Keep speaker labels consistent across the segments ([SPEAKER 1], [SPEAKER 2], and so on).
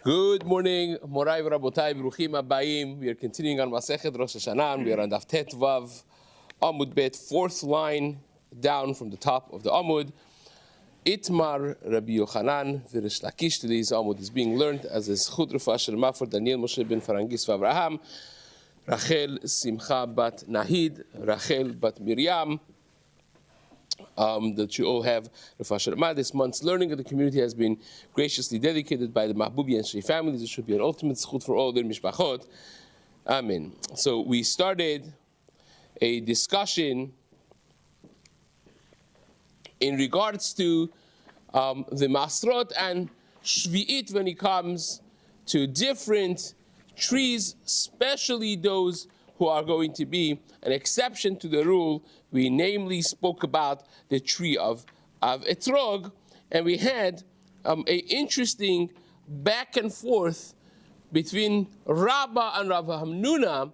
[SPEAKER 1] Good morning, Morai Rabotai, Bruchim Abayim. We are continuing on Masechet Rosh Hashanah. We are on Daf Tet Vav, Amud Bet, fourth line down from the top of the Amud. Itmar Rabbi Yochanan V'Rish Lakish. Today's Amud is being learned as a Zchut Rufa Shelma for Daniel Moshe ben Farangis v'Avraham, Rachel Simcha bat Nahid, Rachel bat Miriam. That you all have Rufa Shelma. This month's learning of the community has been graciously dedicated by the Mahbubi and Shri families. It should be an ultimate Zchut for all their mishpachot. Amen. So we started a discussion in regards to the Masrot and Shvi'it when it comes to different trees, especially those who are going to be an exception to the rule. We namely spoke about the tree of Etrog, and we had an interesting back and forth between Rabbah and Rav Hamnuna,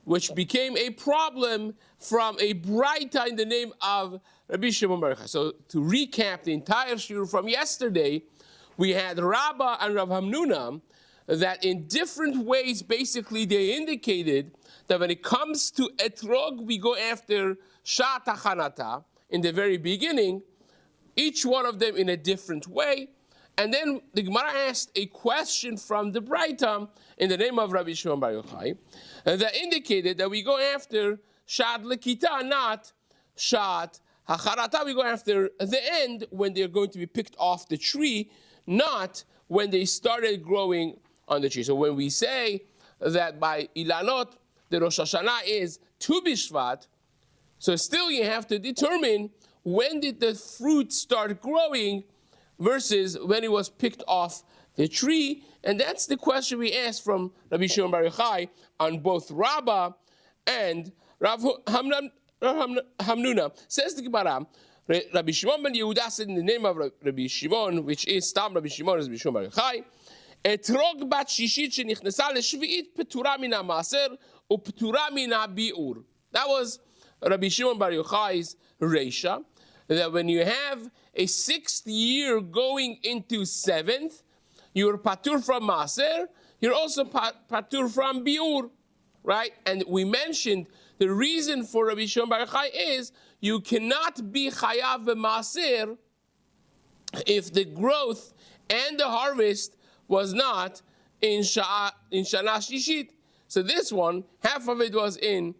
[SPEAKER 1] which became a problem from a Braita in the name of Rabbi Shlomo Yisraeli. So to recap the entire shiur from yesterday, we had Rabbah and Rav Hamnuna that in different ways, basically, they indicated that when it comes to Etrog, we go after Shat HaChanata in the very beginning, each one of them in a different way. And then the Gemara asked a question from the Braita in the name of Rabbi Shlomo Yisraeli that indicated that we go after Shat Lekita, not Shat HaChanata. We go after the end when they're going to be picked off the tree, not when they started growing on the tree. So when we say that by Ilanot, the Rosh Hashanah is Tu B'Shvat, so still you have to determine when did the fruit start growing versus when it was picked off the tree. And that's the question we asked from Rabbi Shlomo Yisraeli on both Rabbah and Rav Hamnuna. Says the Gemara, Rabbi Shimon ben Yehuda said in the name of Rabbi Shimon, which is Stam Rabbi Shimon, is Rabbi Shlomo Yisraeli, Etrog bat shishit shenichnesah leshvi'it petura min ha'maser upetura min ha'bi'ur. That was Rabbi Shimon bar Yochai's reisha, that when you have a sixth year going into seventh, you're patur from maser, you're also patur from bi'ur, right? And we mentioned the reason for Rabbi Shimon bar Yochai is you cannot be chayav b'maser if the growth and the harvest was not in Shana Shishit. So this one, half of it was in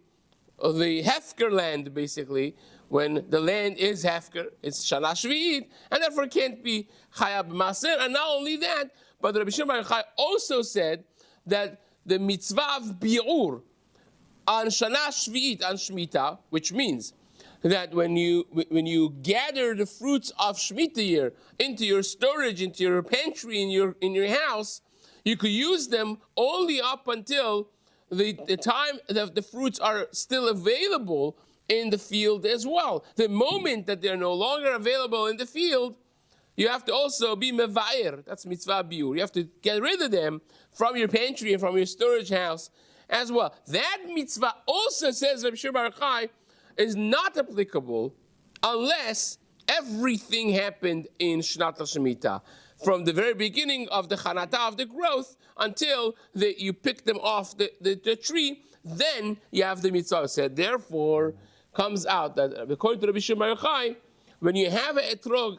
[SPEAKER 1] the Hefker land, basically, when the land is Hefker, it's Shana Shvi'it, and therefore can't be Chayab Maser. And not only that, but Rabbi Shimon Bar Yochai also said that the mitzvah of Bi'ur on Shana Shvi'it, on Shemitah, which means that when you gather the fruits of Shemitah year into your storage, into your pantry, in your house, you could use them only up until the time that the fruits are still available in the field as well. The moment that they're no longer available in the field, you have to also be mevayer. That's mitzvah biur. You have to get rid of them from your pantry and from your storage house as well. That mitzvah also, says Rabbi Shimon Bar Yochai, is not applicable unless everything happened in Shnat HaShemitah, from the very beginning of the Chanata, of the growth, until you pick them off the tree, then you have the mitzvah said. Therefore, comes out that according to Rabbi Shlomo Yisraeli, when you have an etrog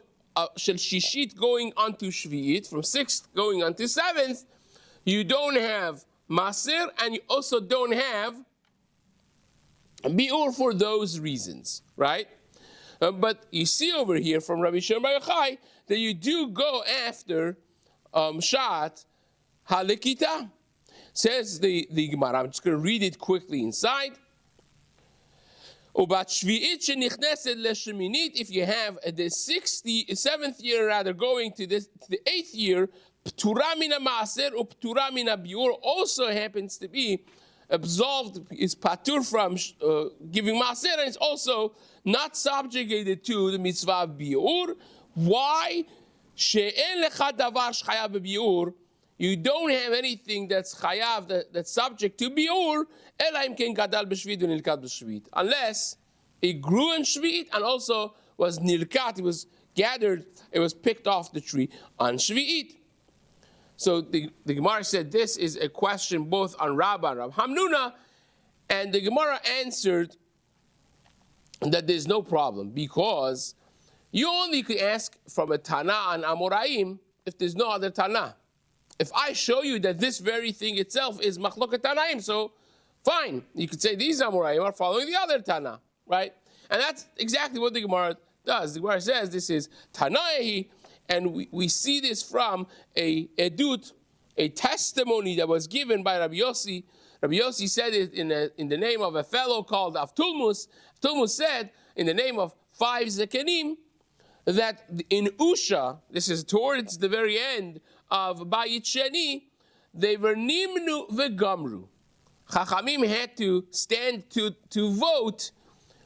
[SPEAKER 1] shel shishit going onto shvi'it, from sixth going onto seventh, you don't have maser, and you also don't have bi'ur for those reasons, right? But you see over here from Rabbi Shlomo Yisraeli that you do go after Shat HaLekita. Says the Gemara, I'm just going to read it quickly inside. If you have the 7th year rather going to the 8th year, P'tura mina Maaser or P'tura mina Biur also happens to be absolved, is patur from giving maaser, and it's also not subjugated to the mitzvah of biur. Why? She'en lecha davar shchayav bebiur. You don't have anything that's chayav, that's subject to biur, ela im ken gadal b'shvit u'nilkat b'shvit. Unless it grew in shvit and also was nilkat, it was gathered, it was picked off the tree on shvit. So the Gemara said this is a question both on Rabbah and Rav Hamnuna, and the Gemara answered that there's no problem because you only could ask from a Tana on Amoraim if there's no other Tana. If I show you that this very thing itself is Machloket Tanaim, so fine, you could say these Amoraim are following the other Tana, right? And that's exactly what the Gemara does. The Gemara says this is Tanaihi, and we see this from a edut, a testimony that was given by Rabbi Yossi. Rabbi Yossi said it in the name of a fellow called Avtulmus. Avtulmus said in the name of 5 Zekenim that in Usha, this is towards the very end of Bayit Sheni, they were Nimnu Vegamru. Chachamim had to stand to vote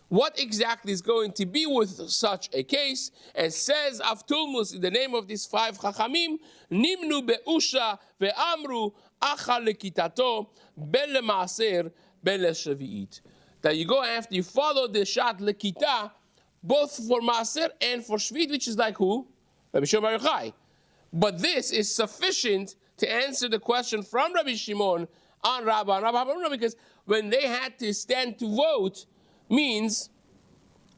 [SPEAKER 1] what exactly is going to be with such a case, and says Avtulmus in the name of these 5 Chachamim, Nimnu be'usha ve'amru achar lekitato ben le'maaser ben le'shavi'it. That you go after, you follow the shat lekita, both for maaser and for shvi'it, which is like who? Rabbi Shimon Bar Yochai. But this is sufficient to answer the question from Rabbi Shimon on Rabbah and Rabbi Hamnuna, because when they had to stand to vote, means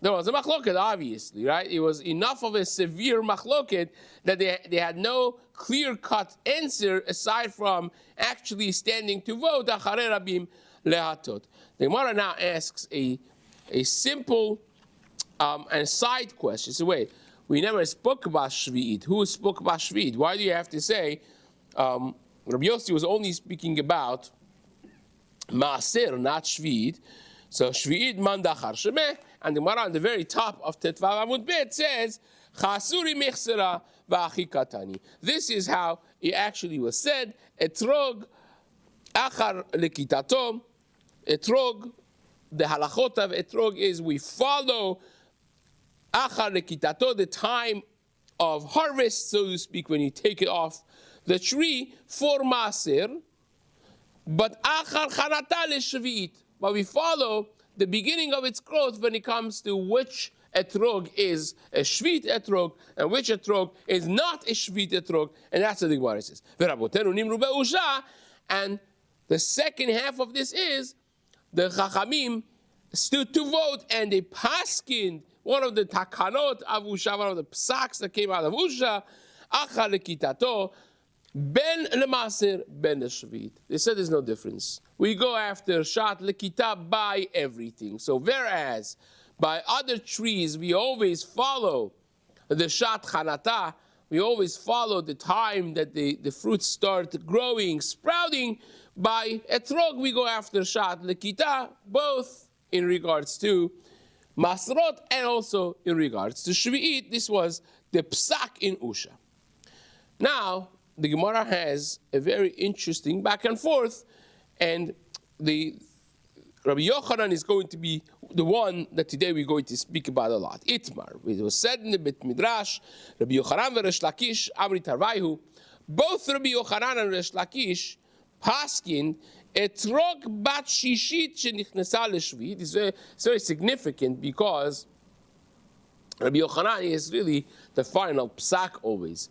[SPEAKER 1] there was a machloket, obviously, right? It was enough of a severe machloket that they had no clear-cut answer aside from actually standing to vote. Acharei rabim lehatot. The Gemara now asks a simple and side question. So wait, we never spoke about Shvi'it. Who spoke about Shvi'it? Why do you have to say Rabbi Yossi was only speaking about Maaser, not Shvi'it? So Shvi'it man dachar shemeh, and the Gemara on the very top of Tetvav Amud Bet says Chasuri mechsera v'achi katani. This is how it actually was said. Etrog achar lekitato. Etrog, the halachot of etrog is we follow achar lekitato, the time of harvest, so to speak, when you take it off the tree for maaser. But achar chanata le'shvi'it. But we follow the beginning of its growth when it comes to which etrog is a shvit etrog and which etrog is not a shvit etrog, and that's what the Gemara says. And the second half of this is the Chachamim stood to vote and they paskined one of the takanot of Usha, one of the psaks that came out of Usha, achar lekitato, ben lemaser, ben leshvit. They said there's no difference. We go after shat lekita by everything. So whereas by other trees we always follow the shat chanata, we always follow the time that the fruits start growing, sprouting. By etrog we go after shat lekita, both in regards to masrot and also in regards to shvi'it. This was the psak in Usha. Now the Gemara has a very interesting back and forth, and the Rabbi Yochanan is going to be the one that today we're going to speak about a lot. Itmar. It was said in the Bet Midrash, Rabbi Yochanan and Resh Lakish, Amri Tarvaihu, both Rabbi Yochanan and Resh Lakish paskin etrog bat shishit shenichnesa leshvit. It's very significant because Rabbi Yochanan is really the final psak always.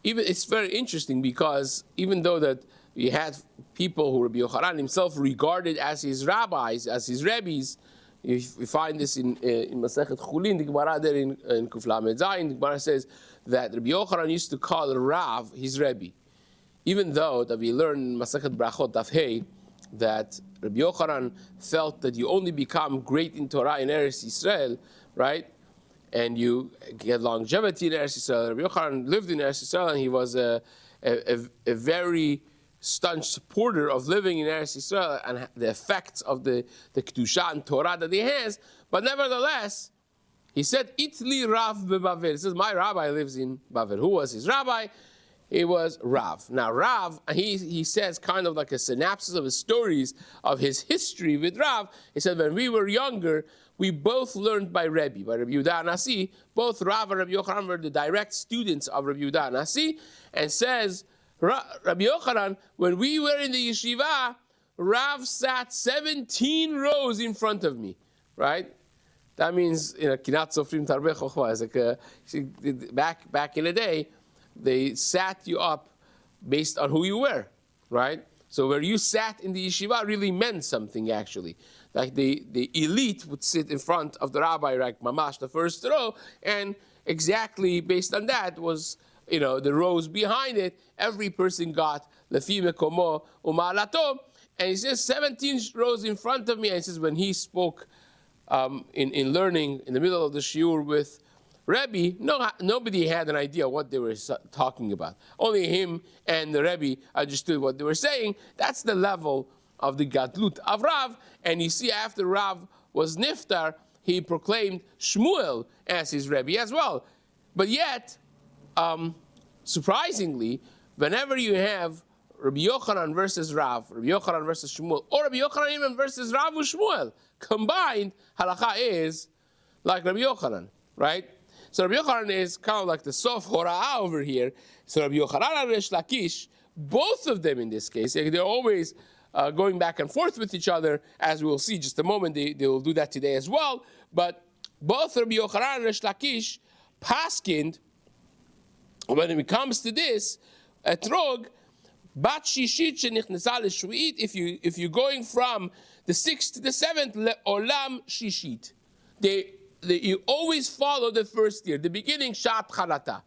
[SPEAKER 1] Even it's very interesting because even though that we had people who Rabbi Yochanan himself regarded as his rabbis, as his rabbis, we find this in Masechet Chulin, the Gemara there in Kuf Lamed Zayin, the Gemara says that Rabbi Yochanan used to call Rav his Rebbe. Even though that we learn in Masechet Brachot Daf Hey that Rabbi Yochanan felt that you only become great in Torah in Eretz Yisrael, right? And you get longevity in Eretz Yisrael. Rabbi Yochanan lived in Eretz Yisrael, and he was a very staunch supporter of living in Eretz Yisrael and the effects of the Kedusha and Torah that he has. But nevertheless, he said, Itli Rav beBavel. He says, my rabbi lives in Bavel. Who was his rabbi? It was Rav. Now Rav, he says kind of like a synopsis of his stories of his history with Rav. He said, when we were younger, we both learned by Rabbi Yehuda Nasi. Both Rav and Rabbi Yochanan were the direct students of Rabbi Yehuda Nasi. And says, Rabbi Yochanan, when we were in the yeshiva, Rav sat 17 rows in front of me, right? That means, kinat sofrim tarbeh chokhmah. It's like back in the day, they sat you up based on who you were, right? So where you sat in the yeshiva really meant something, actually. Like the elite would sit in front of the rabbi, like mamash, the first row, and exactly based on that was, the rows behind it. Every person got lefi mekomo umalato, and he says 17 rows in front of me. And he says when he spoke in learning in the middle of the shiur with Rebbe, nobody had an idea what they were talking about. Only him and the Rebbe understood what they were saying. That's the level of the Gadlut of Rav. And you see, after Rav was Niftar, he proclaimed Shmuel as his Rebbe as well. But yet, surprisingly, whenever you have Rabbi Yochanan versus Rav, Rabbi Yochanan versus Shmuel, or Rabbi Yochanan even versus Rav with Shmuel, combined, halakha is like Rabbi Yochanan, right? So Rabbi Yochanan is kind of like the sof hora'ah over here. So Rabbi Yochanan and Resh Lakish, both of them in this case, they're always going back and forth with each other, as we will see just a moment. They will do that today as well. But both Rabbi Yochanan and Resh Lakish paskind, when it comes to this, etrog, bat shishit shenichnesa l'shvi'it, if you're going from the 6th to the 7th, le'olam shishit. You always follow the first year, the beginning, shat chalata.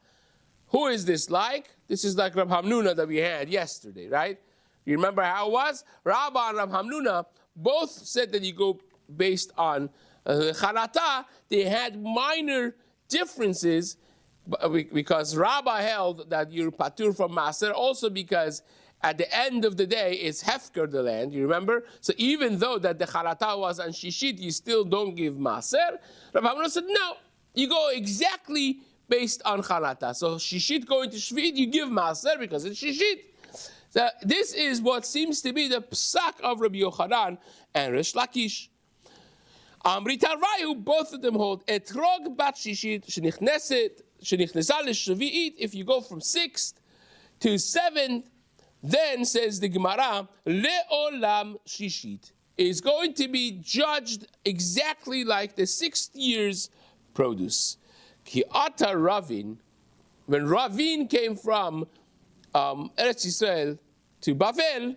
[SPEAKER 1] Who is this like? This is like Rab Hamnuna that we had yesterday, right? You remember how it was? Rabba and Rab Hamnuna both said that you go based on chalata. They had minor differences because Rabba held that you're patur from Maser, also because at the end of the day, it's hefker, the land, you remember? So even though that the chalata was on shishit, you still don't give maser. Rabbi Hamnuna said, no, you go exactly based on chalata. So shishit going to shvit, you give maser because it's shishit. So this is what seems to be the psak of Rabbi Yochanan and Resh Lakish. Amrit Rayu, both of them hold etrog bat shishit shenichnesa l'shvi'it. If you go from 6th to 7th, then, says the Gemara, le'olam shishit, is going to be judged exactly like the 6th year's produce. Ki ata Ravin, when Ravin came from Eretz Yisrael to Bavel,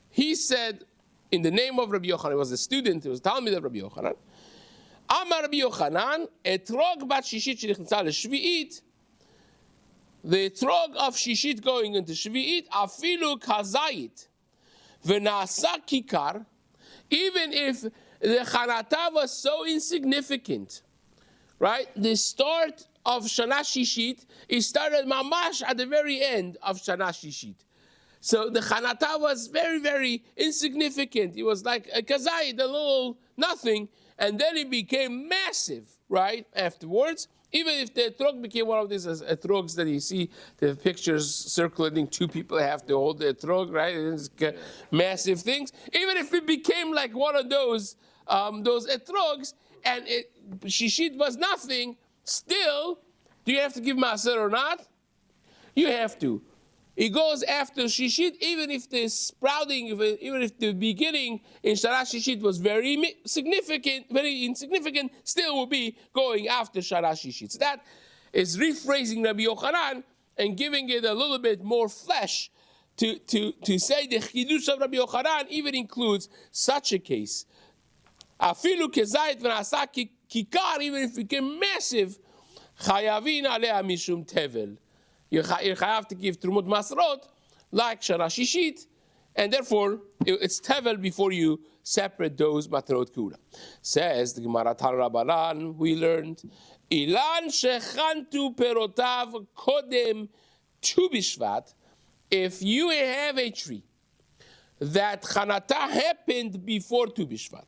[SPEAKER 1] he said, in the name of Rabbi Yochanan, he was a student, he was Talmid of Rabbi Yochanan, Amar Rabbi Yochanan, etrog bat shishit shenichnetzah l'shvi'it, the etrog of shishit going into shvi'it, afilu kazayit, v'nasa kikar, even if the chanata was so insignificant, right? The start of Shana Shishit is started mamash at the very end of Shana Shishit. So the chanata was very, very insignificant. It was like a kazayit, a little nothing, and then it became massive, right, afterwards. Even if the etrog became one of these etrogs that you see, the pictures circulating, 2 people have to hold the etrog, right? It's massive things. Even if it became like one of those etrogs, and shishit was nothing, still, do you have to give maser or not? You have to. It goes after shishit, even if the sprouting, even if the beginning in Shara Shishit was very significant, very insignificant, still will be going after Shara Shishit. So that is rephrasing Rabbi Yochanan and giving it a little bit more flesh to say the chidush of Rabbi Yochanan even includes such a case. Afilu kezayit v'nasa kikar, even if it became massive, chayavin alea mishum tevel. You have to give Trumot Masrot like Shana Shishit, and therefore it's Tevel before you separate those Matrot Kura. Says the Gemara Tan Rabbanan, we learned, Ilan Shechantu Perotav Kodem Tu Bishvat, if you have a tree that Chanata happened before Tu Bishvat,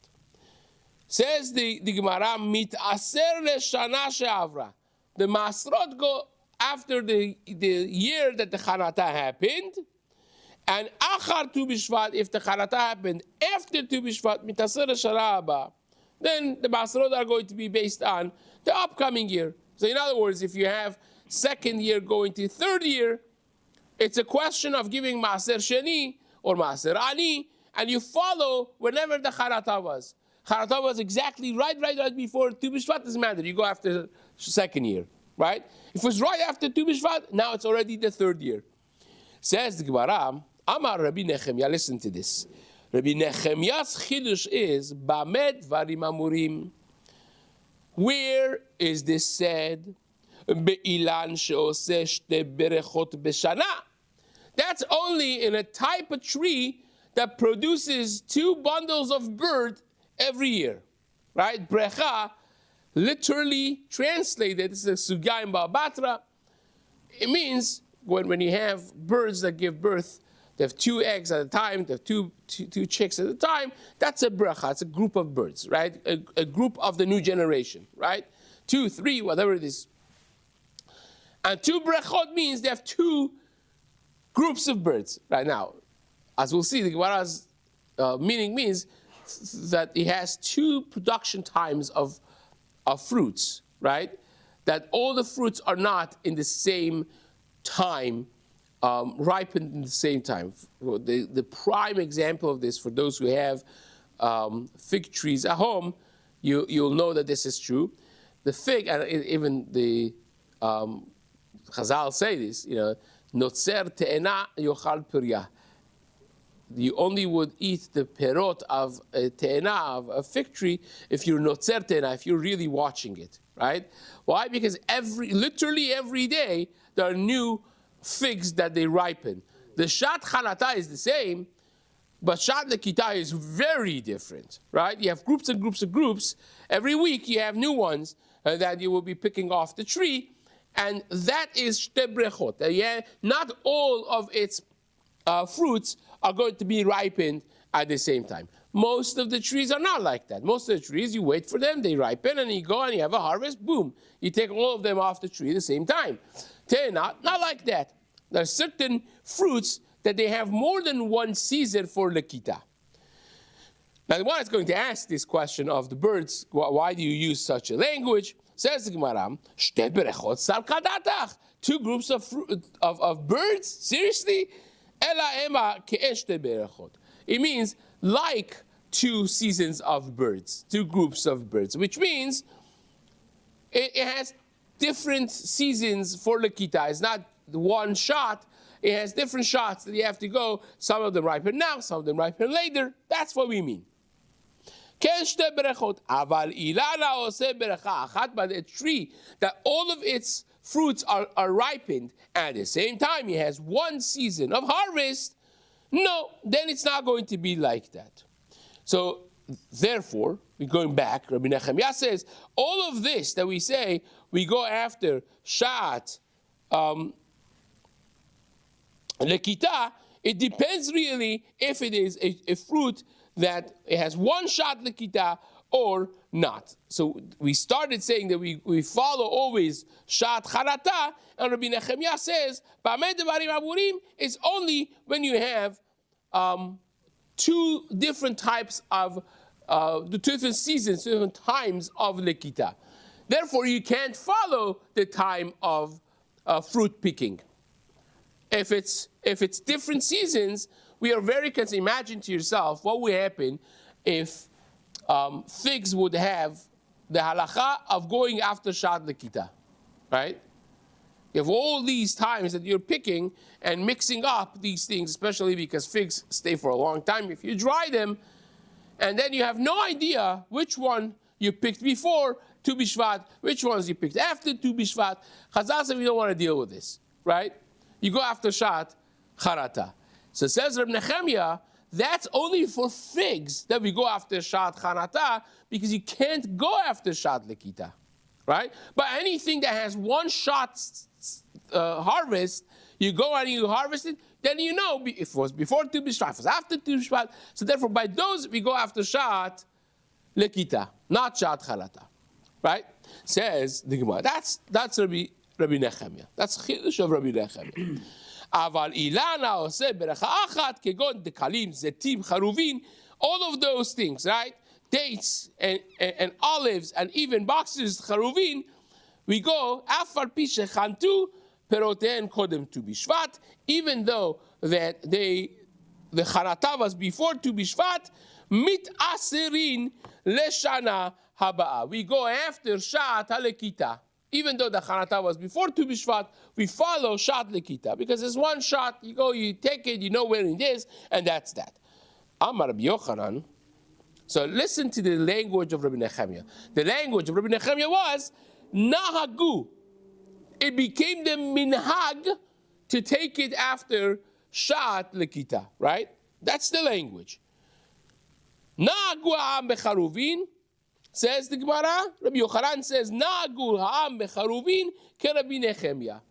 [SPEAKER 1] says the Gemara, Mit Aser Le Shana She'avra, the Masrot go after the year that the Chanata happened, and Achar Tu Bishvat, if the Chanata happened after Tu Bishvat, Mitaser Shana Haba, then the Masrot are going to be based on the upcoming year. So in other words, if you have 2nd year going to 3rd year, it's a question of giving Maser Sheni or Maser Ani, and you follow whenever the Chanata was. Chanata was exactly right before Tu Bishvat, doesn't matter. You go after the 2nd year. Right? If it was right after Tu Bishvat, now it's already the 3rd year. Says the Gemara, Amar Rabbi Nechemia, listen to this. Rabbi Nechemia's chidush is, Bamed Varim Amurim. Where is this said? Be'ilan she'oseh shte berechot b'shana. That's only in a type of tree that produces 2 bundles of bird every year, right? Brecha, literally translated, this is a sugya in Baal Batra. It means when you have birds that give birth, they have 2 eggs at a time, they have two chicks at a time, that's a brecha, it's a group of birds, right? A group of the new generation, right? 2, 3, whatever it is. And 2 brechot means they have 2 groups of birds. Right now, as we'll see, the Gemara's meaning means that it has 2 production times of fruits, right? That all the fruits are not in the same time, ripened in the same time. The prime example of this, for those who have fig trees at home, you'll know that this is true. The fig, and even the Chazal say this, Notzer te'ena yochal pirya. You only would eat the perot of a te'ena, of a fig tree, if you're notzer te'ena, if you're really watching it, right? Why? Because literally every day, there are new figs that they ripen. The shat chanata is the same, but shat lekita is very different, right? You have groups and groups and groups. Every week you have new ones that you will be picking off the tree, and that is shte brechot. Not all of its fruits are going to be ripened at the same time. Most of the trees are not like that. Most of the trees, you wait for them, they ripen, and you go and you have a harvest, boom. You take all of them off the tree at the same time. Not like that. There are certain fruits that they have more than one season for lekita. Now, the one is going to ask this question of the birds, why do you use such a language? Says the Gemara, shte berechot sal kadatach. 2 groups of birds? Seriously? Ela ema ke'en shte berechot. It means like 2 seasons of birds, 2 groups of birds, which means it has different seasons for lekita. It's not one shot. It has different shots that you have to go. Some of them ripen now, some of them ripen later. That's what we mean. Ken shte berechot, aval ilana oseh berecha achat, but a tree that all of its fruits are ripened, and at the same time it has 1 season of harvest, no, then it's not going to be like that. So, therefore, we're going back, Rabbi Nechemia says, all of this that we say, we go after shat, lekita, it depends really if it is a fruit that it has 1 shot lekita or not. So we started saying that we follow always shat charata, and Rabbi Nechemia says, Bamed Varim Amurim is only when you have 2 different types of, the 2 different seasons, 2 different times of lekita. Therefore, you can't follow the time of fruit picking. If it's different seasons, we are very concerned. Imagine to yourself what would happen if figs would have the halacha of going after shat lekita, right? You have all these times that you're picking and mixing up these things, especially because figs stay for a long time if you dry them, and then you have no idea which one you picked before Tu B'Shvat, which ones you picked after Tu B'Shvat. Chazal said we don't want to deal with this, right? You go after shat charata. So says Reb Nechemia, that's only for figs that we go after shat charata, because you can't go after shat lekita, right? But anything that has 1 shot harvest, you go and you harvest it, then you know if it was before Tu B'Shvat, if it was after Tu B'Shvat. So therefore, by those we go after shat lekita, not shat charata, right? Says the Gemara. That's Rabbi Nechemia. That's chidush of Rabbi Nechemia. Aval ilana oseh berecha achat kegon dekalim zetim charuvin. All of those things, right? Dates and olives and even boxes charuvin. We go afar pi shechantu peroten kodem Tu B'Shvat. Even though that the charata was before Tu B'Shvat, mit aserin leshana habaa. We go after shat halekita, even though the Chanata was before Tu B'Shvat, we follow Shat Lekita, because it's one shot, you go, you take it, you know where it is, and that's that. Amar Rabbi Yochanan. So listen to the language of Rabbi Nechemia. The language of Rabbi Nechemia was, Nahagu. It became the minhag to take it after Shat Lekita, right? That's the language. Nahagu ha'am becharuvin, says the Gemara. Rabbi Yochanan says, Nahagu ha'am becharuvin ke Rabbi Nechemia.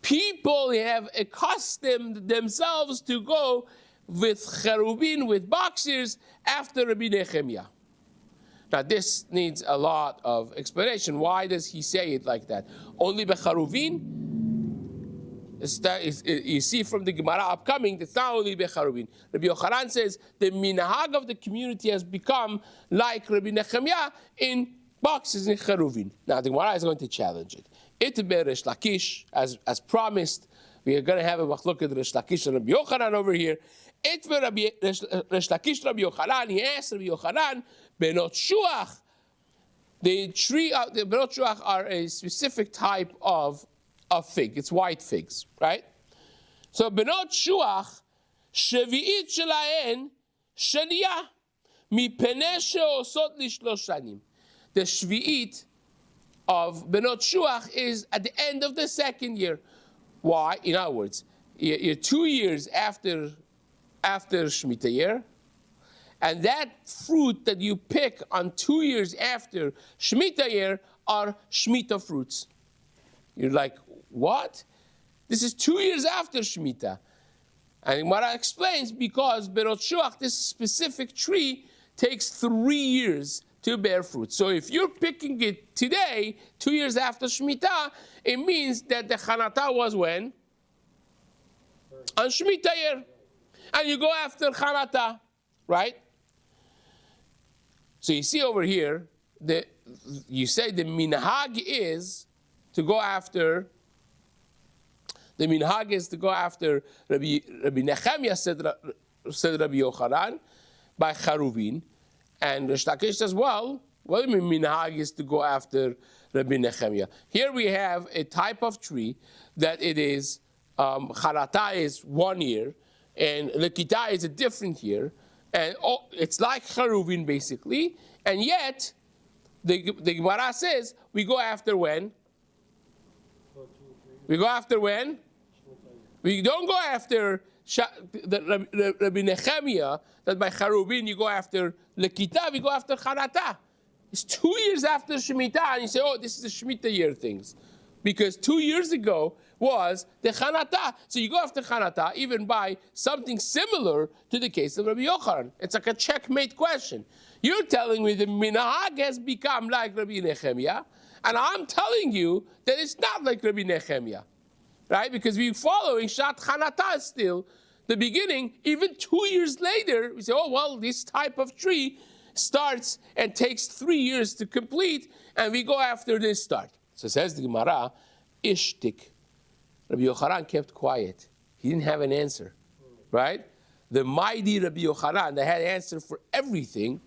[SPEAKER 1] People have accustomed themselves to go with cherubin, with boxers, after Rabbi Nechemia. Now this needs a lot of explanation. Why does he say it like that? Only becharuvin? You see from the Gemara upcoming, it's not only becharuvin. Rabbi Yochanan says the minhag of the community has become like Rabbi Nechemia in boxes in cheruvin. Now the Gemara is going to challenge it. Itbe Resh Lakish, as promised, we are going to have a machlokes Resh Lakish and Rabbi Yochanan over here. Itbe Resh Lakish Rabbi Yochanan, he asked Rabbi Yochanan, Benot Shuach. The Benot Shuach are a specific type of fig. It's white figs, right? So Benot Shuach, Shevi'it Shelahen, Shaniya, Mipnei she'osot lishlosh shanim. The Shvi'it of Benot Shuach is at the end of the second year. Why? In other words, you're 2 years after Shemitah year, and that fruit that you pick on 2 years after Shemitah year are Shemitah fruits. You're like, what? This is 2 years after Shemitah. And Gemara explains, because Benot Shuach, this specific tree, takes 3 years to bear fruit. So if you're picking it today, 2 years after Shemitah, it means that the Chanata was when? On Shemitah year. And you go after Chanata, right? So you see over here, you say the minhag is to go after, Rabbi Nechemia, said Rabbi Yochanan, by Charuvin. And Resh Lakish says, well, what do you mean minhag is to go after Rabbi Nechemia? Here we have a type of tree that it is, Charata is 1 year, and Lekita is a different year, and it's like Charuvin basically, and yet the Gemara says we go after when? We go after when? We don't go after Rabbi Nechemia, that by Charuvin you go after Lekita, we go after Charata. It's 2 years after Shemitah, and you say, oh, this is the Shemitah year things. Because 2 years ago was the Chanata. So you go after Chanata, even by something similar to the case of Rabbi Yochanan. It's like a checkmate question. You're telling me the minhag has become like Rabbi Nechemia, and I'm telling you that it's not like Rabbi Nechemia. Right? Because we're following Shat Chanata still. The beginning, even 2 years later, we say, oh, well, this type of tree starts and takes 3 years to complete, and we go after this start. So says the Gemara, Ishtik. Rabbi Yochanan kept quiet. He didn't have an answer, right? The mighty Rabbi Yochanan that had an answer for everything,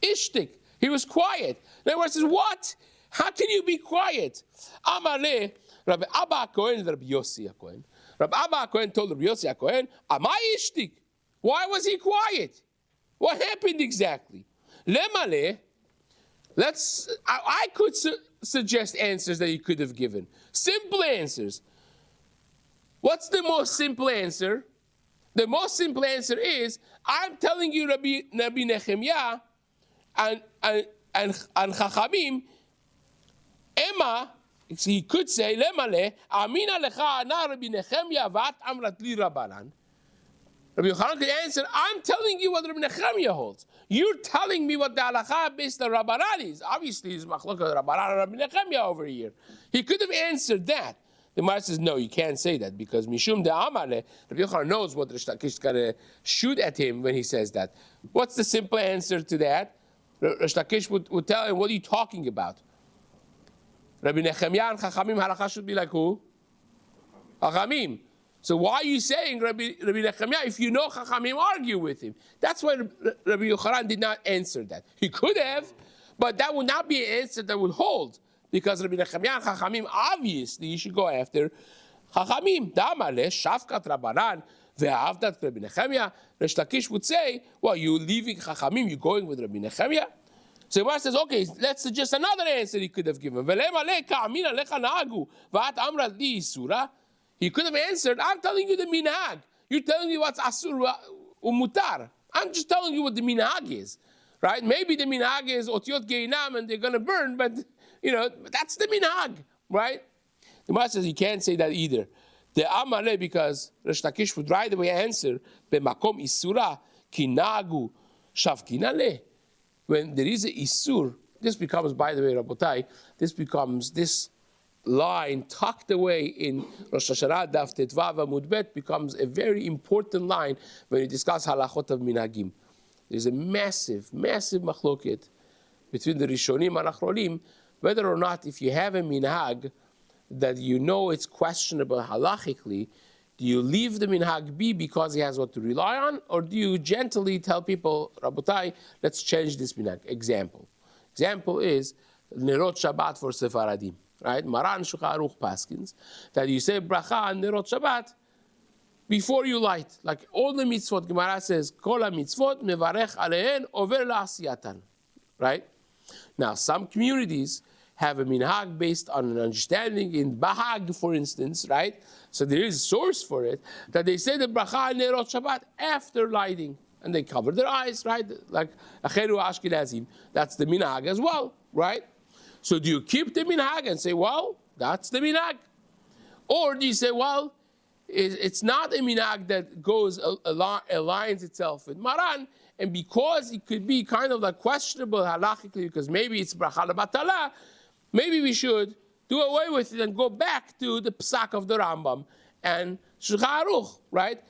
[SPEAKER 1] Ishtik. He was quiet. The Gemara says, what? How can you be quiet? Amale, Rabbi Abba Kohen, Rabbi Yossi Kohen. Rabbi Abba Kohen told Rabbi Yossi Kohen, Amai Ishtik. Why was he quiet? What happened exactly? Lemale, I could suggest answers that he could have given. Simple answers. What's the most simple answer? The most simple answer is, I'm telling you, Rabbi Nechemia and Chachamim, Emma, he could say, Lemale, Amina lecha ana Rabbi Nechemia vat amrat li Rabbanan. Rabbi Yochanan could answer, I'm telling you what Rabbi Nechemia holds. You're telling me what the halakha based on Rabbanan is. Obviously, it's machlokes Rabbanan and Rabbi Nechemia over here. He could have answered that. The Gemara says, no, you can't say that, because Mishum de Amale, Rabbi Yochanan knows what Resh Lakish is going to shoot at him when he says that. What's the simple answer to that? Resh Lakish would tell him, what are you talking about? Rabbi Nechemia and Chachamim halakha should be like who? Chachamim. So why are you saying Rabbi Nechemia if you know Chachamim argue with him? That's why Rabbi Yochanan did not answer that. He could have, but that would not be an answer that would hold. because Rabbi Nechemia and Chachamim, obviously you should go after Chachamim. Damale, Shafkat Rabbanan, Ve'avdat Rabbi Nechemia. Resh Lakish would say, well, you're leaving Chachamim, you're going with Rabbi Nechemia. So Gemara says, okay, let's suggest another answer he could have given. He could have answered, I'm telling you the minhag. You're telling me what's asur umutar. I'm just telling you what the minhag is, right? Maybe the minhag is otiot geinam and they're going to burn, but that's the minhag, right? The Gemara says you can't say that either. The amale, because Resh Lakish would right away answer, b'makom isura kinagu shavkinale. When there is a isur, this becomes, by the way, Rabotai, this line tucked away in Rosh Hashanah Daf Tetvav Amud Bet becomes a very important line when you discuss halachot of minhagim. There's a massive, massive machloket between the Rishonim and Achronim, whether or not if you have a minhag that it's questionable halachically, do you leave the minhag be because he has what to rely on, or do you gently tell people, Rabotai, let's change this minhag? Example is Nerot Shabbat for Sephardim, right? Maran Shulchan Aruch Paskins, that you say bracha on Nerot Shabbat before you light. Like all the mitzvot, Gemara says, Kol ha-mitzvot mevarech aleihen over la'asiyatan, right? Now, some communities have a minhag based on an understanding in Bahag, for instance, right? So there is a source for it, that they say the bracha nerot Shabbat after lighting, and they cover their eyes, right? Like Acheru Ashkenazim, that's the minhag as well, right? So do you keep the minhag and say, well, that's the minhag? Or do you say, well, it's not a minhag that aligns itself with Maran, and because it could be kind of like questionable halachically, because maybe it's bracha lebatala, maybe we should do away with it and go back to the psak of the Rambam and Shulchan Aruch, right?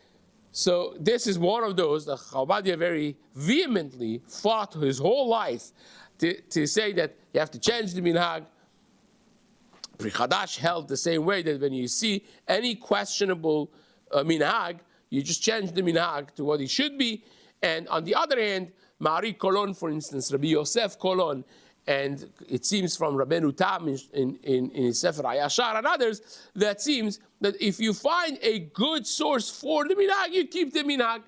[SPEAKER 1] So this is one of those that Chabadya very vehemently fought his whole life to say that you have to change the minhag. Pri Chadash held the same way, that when you see any questionable minhag, you just change the minhag to what it should be. And on the other hand, Mari Kolon, for instance, Rabbi Yosef Kolon, and it seems from Rabbeinu Tam in his Sefer Hayashar and others, that seems that if you find a good source for the minhag, you keep the minhag.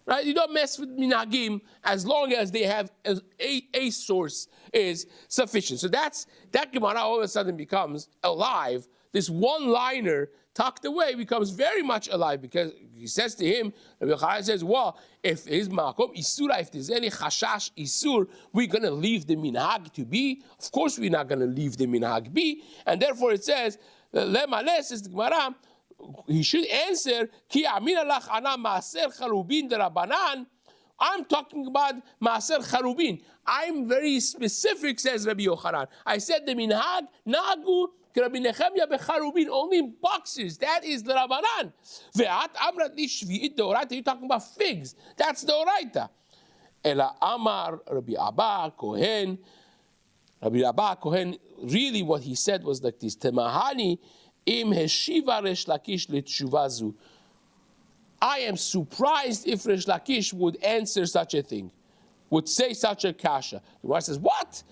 [SPEAKER 1] Right? You don't mess with minhagim as long as they have a source is sufficient. So that Gemara all of a sudden becomes alive. This one-liner tucked away becomes very much alive, because he says to him, Rabbi Yochanan says, well, if his makom isura, if there's any chashash isur, we're going to leave the minhag to be. Of course we're not going to leave the minhag be. And therefore it says, Lemale, says the Gemara, he should answer, Ki amina lach ana maaser charubin derabanan. I'm talking about maaser charubin. I'm very specific, says Rabbi Yochanan. I said the minhag nagu Rabbi Nechemia becharubin, only in boxes. That is the Rabbanan. Ve'at amrat li shvi'it deoraita. You're talking about figs. That's the oraita. Ela amar Rabbi Abba Kohen. Rabbi Abba Kohen, really what he said was like this. Temahani im heshiva Resh Lakish l'tshuvazu. I am surprised if Resh Lakish would answer such a thing, would say such a kasha. The Gemara says, what?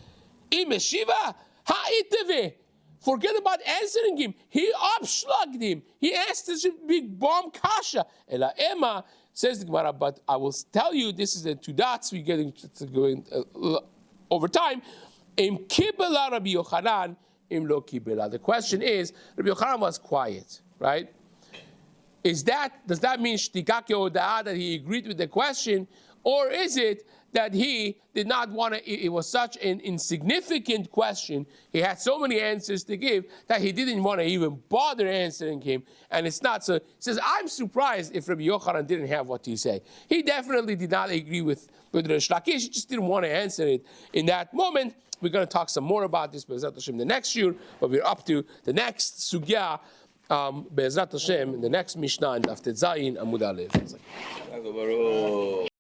[SPEAKER 1] Im heshiva ha'iteve. Forget about answering him. He upshlugged him. He asked this big bomb kasha. Ela Emma, says the Gemara, but I will tell you, this is the two dots we're getting going over time. Im kibela Rabbi Yochanan, im lo kibela. The question is, Rabbi Yochanan was quiet, right? Does that mean shtika ke'odah, that he agreed with the question, or is it that he did not want to, it was such an insignificant question, he had so many answers to give, that he didn't want to even bother answering him, and it's not so. He says, I'm surprised if Rabbi Yochanan didn't have what to say. He definitely did not agree with Resh Lakish, he just didn't want to answer it in that moment. We're going to talk some more about this, Be'ezrat Hashem, the next year, but we're up to the next sugya, Be'ezrat Hashem, in the next Mishnah, in Daf Tet Zayin, Amud Aleph.